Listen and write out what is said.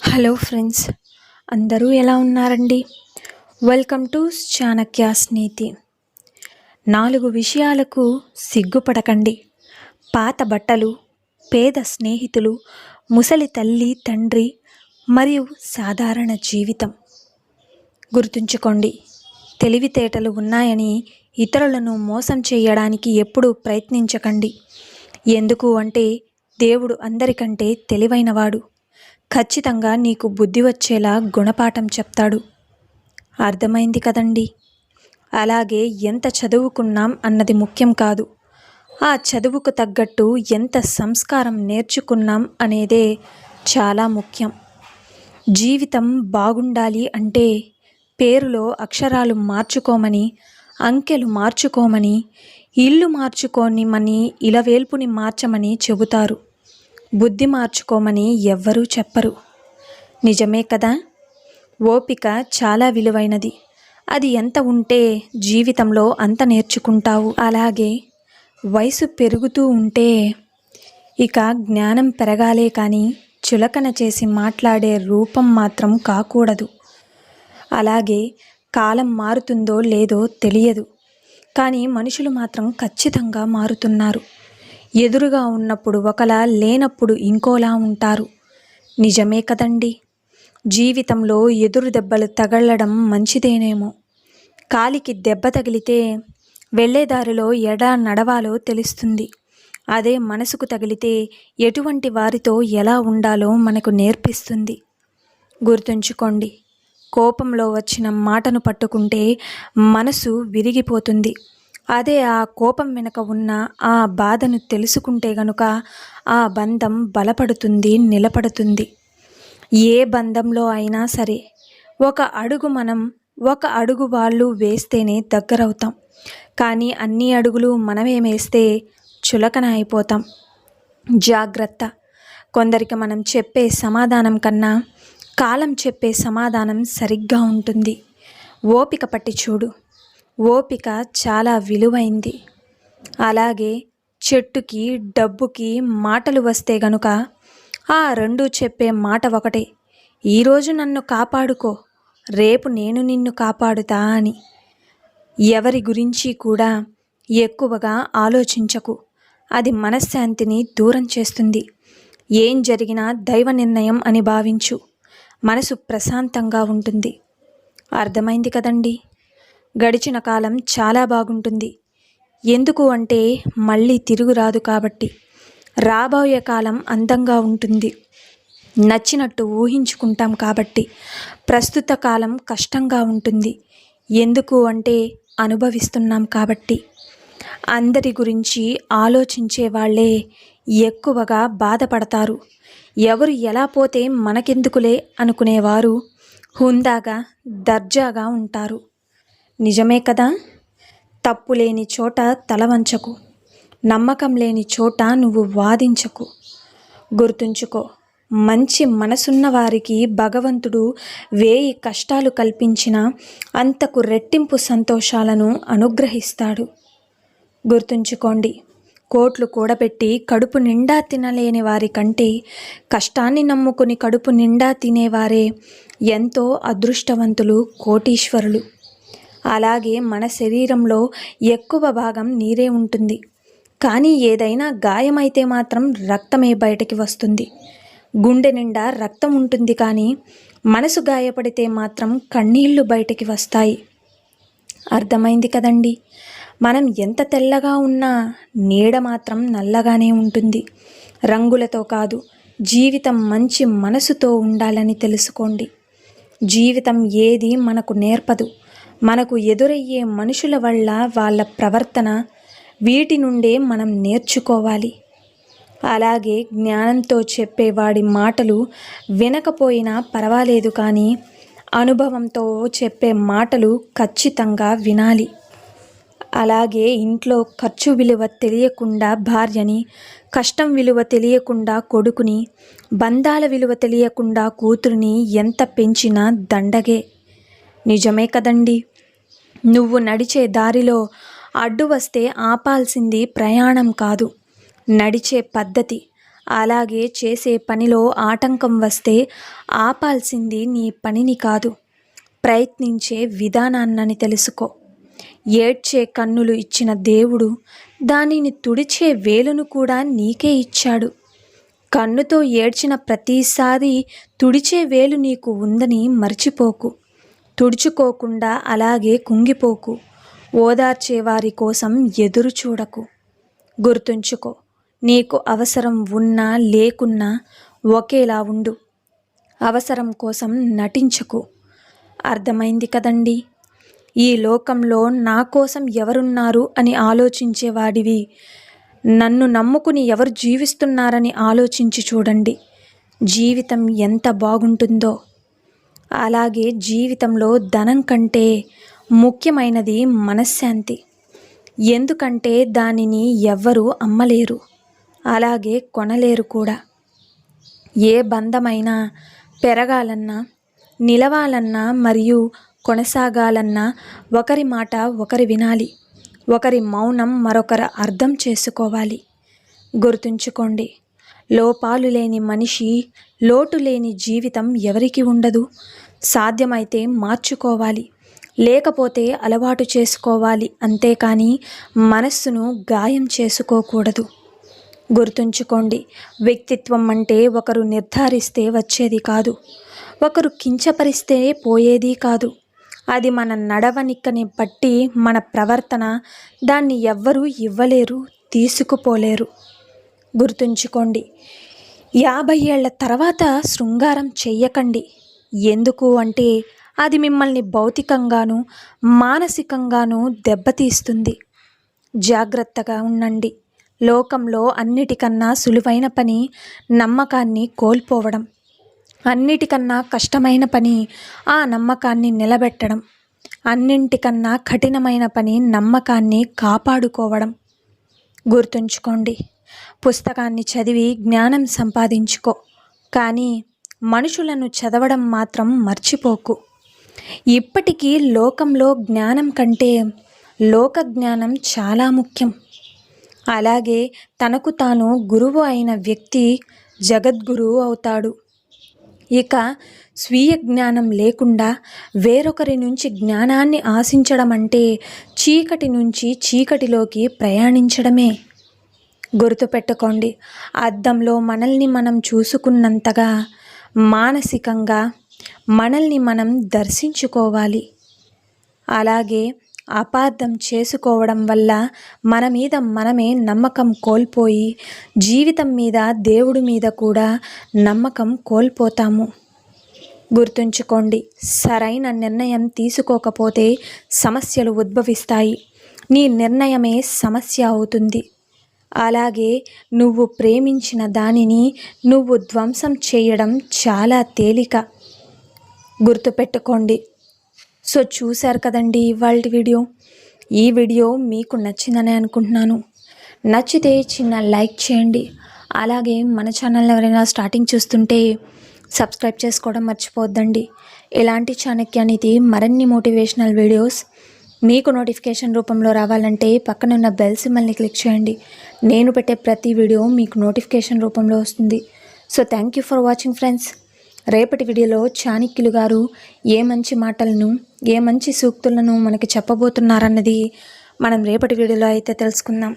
Hello friends, అందరూ ఎలా ఉన్నారండి? వెల్కమ్ టు చాణక్యాస్ నీతి. 4 విషయాలకు సిగ్గుపడకండి. పాత బట్టలు, పేద స్నేహితులు, ముసలి తల్లి తండ్రి మరియు సాధారణ జీవితం. గుర్తుంచుకోండి, తెలివితేటలు ఉన్నాయని ఇతరులను మోసం చేయడానికి ఎప్పుడూ ప్రయత్నించకండి. ఎందుకు అంటే దేవుడు అందరికంటే తెలివైనవాడు. ఖచ్చితంగా నీకు బుద్ధి వచ్చేలా గుణపాఠం చెప్తాడు. అర్థమైంది కదండి? అలాగే ఎంత చదువుకున్నాం అన్నది ముఖ్యం కాదు, ఆ చదువుకు తగ్గట్టు ఎంత సంస్కారం నేర్చుకున్నాం అనేదే చాలా ముఖ్యం. జీవితం బాగుండాలి అంటే పేరులో అక్షరాలు మార్చుకోమని, అంకెలు మార్చుకోమని, ఇల్లు మార్చుకోనిమని, ఇలవేల్పుని మార్చమని చెబుతారు. బుద్ధి మార్చుకోమని ఎవ్వరూ చెప్పరు. నిజమే కదా? ఓపిక చాలా విలువైనది. అది ఎంత ఉంటే జీవితంలో అంత నేర్చుకుంటావు. అలాగే వయసు పెరుగుతూ ఉంటే ఇక జ్ఞానం పెరగాలే కానీ చులకన చేసి మాట్లాడే రూపం మాత్రం కాకూడదు. అలాగే కాలం మారుతుందో లేదో తెలియదు, కానీ మనుషులు మాత్రం ఖచ్చితంగా మారుతున్నారు. ఎదురుగా ఉన్నప్పుడు ఒకలా, లేనప్పుడు ఇంకోలా ఉంటారు. నిజమే కదండి? జీవితంలో ఎదురు దెబ్బలు తగలడం మంచిదేనేమో. కాలికి దెబ్బ తగిలితే వెళ్ళేదారిలో ఎడా నడవాలో తెలుస్తుంది. అదే మనసుకు తగిలితే ఎటువంటి వారితో ఎలా ఉండాలో మనకు నేర్పిస్తుంది. గుర్తుంచుకోండి, కోపంలో వచ్చిన మాటను పట్టుకుంటే మనసు విరిగిపోతుంది. అదే ఆ కోపం వెనుక ఉన్న ఆ బాధను తెలుసుకుంటే గనుక ఆ బంధం బలపడుతుంది, నిలబడుతుంది. ఏ బంధంలో అయినా సరే ఒక అడుగు వాళ్ళు వేస్తేనే దగ్గరవుతాం. కానీ అన్ని అడుగులు మనమే వేస్తే చులకన అయిపోతాం. జాగ్రత్త. కొందరికి మనం చెప్పే సమాధానం కన్నా కాలం చెప్పే సమాధానం సరిగ్గా ఉంటుంది. ఓపిక పట్టి చూడు. ఓపిక చాలా విలువైంది. అలాగే చెట్టుకి, డబ్బుకి మాటలు వస్తే గనుక ఆ రెండు చెప్పే మాట ఒకటే: ఈరోజు నన్ను కాపాడుకో, రేపు నేను నిన్ను కాపాడుతా అని. ఎవరి గురించి కూడా ఎక్కువగా ఆలోచించకు. అది మనశ్శాంతిని దూరం చేస్తుంది. ఏం జరిగినా దైవ నిర్ణయం అని భావించు. మనసు ప్రశాంతంగా ఉంటుంది. అర్థమైంది కదండి? గడిచిన కాలం చాలా బాగుంటుంది. ఎందుకు అంటే మళ్ళీ తిరుగురాదు కాబట్టి. రాబోయే కాలం అందంగా ఉంటుంది. నచ్చినట్టు ఊహించుకుంటాం కాబట్టి. ప్రస్తుత కాలం కష్టంగా ఉంటుంది. ఎందుకు అంటే అనుభవిస్తున్నాం కాబట్టి. అందరి గురించి ఆలోచించే వాళ్ళే ఎక్కువగా బాధపడతారు. ఎవరు ఎలా పోతే మనకెందుకులే అనుకునేవారు హుందాగా, దర్జాగా ఉంటారు. నిజమే కదా? తప్పు లేని చోట తల వంచకు. నమ్మకం లేని చోట నువ్వు వాదించకు. గుర్తుంచుకో, మంచి మనసున్న వారికి భగవంతుడు 1000 కష్టాలు కల్పించిన అంతకు రెట్టింపు సంతోషాలను అనుగ్రహిస్తాడు. గుర్తుంచుకోండి, కోట్లు కూడబెట్టి కడుపు నిండా తినలేని వారి కంటే కష్టాన్ని నమ్ముకుని కడుపు నిండా తినేవారే ఎంతో అదృష్టవంతులు, కోటీశ్వరులు. అలాగే మన శరీరంలో ఎక్కువ భాగం నీరే ఉంటుంది. కానీ ఏదైనా గాయమైతే మాత్రం రక్తమే బయటకి వస్తుంది. గుండె నిండా రక్తం ఉంటుంది, కానీ మనసు గాయపడితే మాత్రం కన్నీళ్లు బయటకి వస్తాయి. అర్థమైంది కదండి? మనం ఎంత తెల్లగా ఉన్నా నీడ మాత్రం నల్లగానే ఉంటుంది. రంగులతో కాదు, జీవితం మంచి మనసుతో ఉండాలని తెలుసుకోండి. జీవితం ఏది మనకు నేర్పదు. మనకు ఎదురయ్యే మనుషుల వల్ల, వాళ్ళ ప్రవర్తన, వీటి నుండే మనం నేర్చుకోవాలి. అలాగే జ్ఞానంతో చెప్పేవాడి మాటలు వినకపోయినా పర్వాలేదు, కానీ అనుభవంతో చెప్పే మాటలు ఖచ్చితంగా వినాలి. అలాగే ఇంట్లో ఖర్చు విలువ తెలియకుండా భార్యని, కష్టం విలువ తెలియకుండా కొడుకుని, బంధాల విలువ తెలియకుండా కూతురిని ఎంత పెంచినా దండగే. నిజమే కదండి? నువ్వు నడిచే దారిలో అడ్డు వస్తే ఆపాల్సింది ప్రయాణం కాదు, నడిచే పద్ధతి. అలాగే చేసే పనిలో ఆటంకం వస్తే ఆపాల్సింది నీ పనిని కాదు, ప్రయత్నించే విధానాన్నని తెలుసుకో. ఏడ్చే కన్నులు ఇచ్చిన దేవుడు దానిని తుడిచే వేలును కూడా నీకే ఇచ్చాడు. కన్నుతో ఏడ్చిన ప్రతిసారి తుడిచే వేలు నీకు ఉందని మర్చిపోకు. తుడుచుకోకుండా అలాగే కుంగిపోకు. ఓదార్చేవారి కోసం ఎదురు చూడకు. గుర్తుంచుకో, నీకు అవసరం ఉన్నా లేకున్నా ఒకేలా ఉండు. అవసరం కోసం నటించకు. అర్థమైంది కదండి? ఈ లోకంలో నా కోసం ఎవరున్నారు అని ఆలోచించేవాడివి నన్ను నమ్ముకుని ఎవరు జీవిస్తున్నారని ఆలోచించి చూడండి. జీవితం ఎంత బాగుంటుందో. అలాగే జీవితంలో ధనం కంటే ముఖ్యమైనది మనశ్శాంతి. ఎందుకంటే దానిని ఎవ్వరూ అమ్మలేరు, అలాగే కొనలేరు కూడా. ఏ బంధమైనా పెరగాలన్నా, నిలవాలన్నా మరియు కొనసాగాలన్నా ఒకరి మాట ఒకరి వినాలి. ఒకరి మౌనం మరొకరు అర్థం చేసుకోవాలి. గుర్తుంచుకోండి, లోపాలు లేని మనిషి, లోటు లేని జీవితం ఎవరికి ఉండదు. సాధ్యమైతే మార్చుకోవాలి, లేకపోతే అలవాటు చేసుకోవాలి. అంతేకాని మనస్సును గాయం చేసుకోకూడదు. గుర్తుంచుకోండి, వ్యక్తిత్వం అంటే ఒకరు నిర్ధారిస్తే వచ్చేది కాదు, ఒకరు కించపరిస్తే పోయేది కాదు. అది మన నడవనికని బట్టి మన ప్రవర్తన. దాన్ని ఎవ్వరూ ఇవ్వలేరు, తీసుకుపోలేరు. గుర్తుంచుకోండి, 50 ఏళ్ల తర్వాత శృంగారం చెయ్యకండి. ఎందుకు అంటే అది మిమ్మల్ని భౌతికంగానూ మానసికంగానూ దెబ్బతీస్తుంది. జాగ్రత్తగా ఉండండి. లోకంలో అన్నిటికన్నా సులువైన పని నమ్మకాన్ని కోల్పోవడం. అన్నిటికన్నా కష్టమైన పని ఆ నమ్మకాన్ని నిలబెట్టడం. అన్నింటికన్నా కఠినమైన పని నమ్మకాన్ని కాపాడుకోవడం. గుర్తుంచుకోండి, పుస్తకాన్ని చదివి జ్ఞానం సంపాదించుకో, కానీ మనుషులను చదవడం మాత్రం మర్చిపోకు. ఇప్పటికీ లోకంలో జ్ఞానం కంటే లోక జ్ఞానం చాలా ముఖ్యం. అలాగే తనకు తాను గురువు అయిన వ్యక్తి జగద్గురువు అవుతాడు. ఇక స్వీయ జ్ఞానం లేకుండా వేరొకరి నుంచి జ్ఞానాన్ని ఆశించడం అంటే చీకటి నుంచి చీకటిలోకి ప్రయాణించడమే. గుర్తుపెట్టుకోండి, అద్దంలో మనల్ని మనం చూసుకున్నంతగా మానసికంగా మనల్ని మనం దర్శించుకోవాలి. అలాగే అపార్థం చేసుకోవడం వల్ల మన మీద మనమే నమ్మకం కోల్పోయి జీవితం మీద, దేవుడి మీద కూడా నమ్మకం కోల్పోతాము. గుర్తుంచుకోండి, సరైన నిర్ణయం తీసుకోకపోతే సమస్యలు ఉద్భవిస్తాయి. నీ నిర్ణయమే సమస్య అవుతుంది. అలాగే నువ్వు ప్రేమించిన దానిని నువ్వు ధ్వంసం చేయడం చాలా తేలిక. గుర్తుపెట్టుకోండి. సో చూశారు కదండి ఇవాళ వీడియో. ఈ వీడియో మీకు నచ్చిందని అనుకుంటున్నాను. నచ్చితే చిన్న లైక్ చేయండి. అలాగే మన ఛానల్ని ఎవరైనా స్టార్టింగ్ చూస్తుంటే సబ్స్క్రైబ్ చేసుకోవడం మర్చిపోవద్దండి. ఇలాంటి చాణక్యనీతి మరిన్ని మోటివేషనల్ వీడియోస్ మీకు నోటిఫికేషన్ రూపంలో రావాలంటే పక్కనున్న బెల్ సింబల్ని క్లిక్ చేయండి. నేను పెట్టే ప్రతి వీడియో మీకు నోటిఫికేషన్ రూపంలో వస్తుంది. So thank you for watching friends. రేపటి వీడియోలో చాణక్యులు గారు ఏ మంచి మాటలను, ఏ మంచి సూక్తులను మనకి చెప్పబోతున్నారన్నది మనం రేపటి వీడియోలో అయితే తెలుసుకుందాం.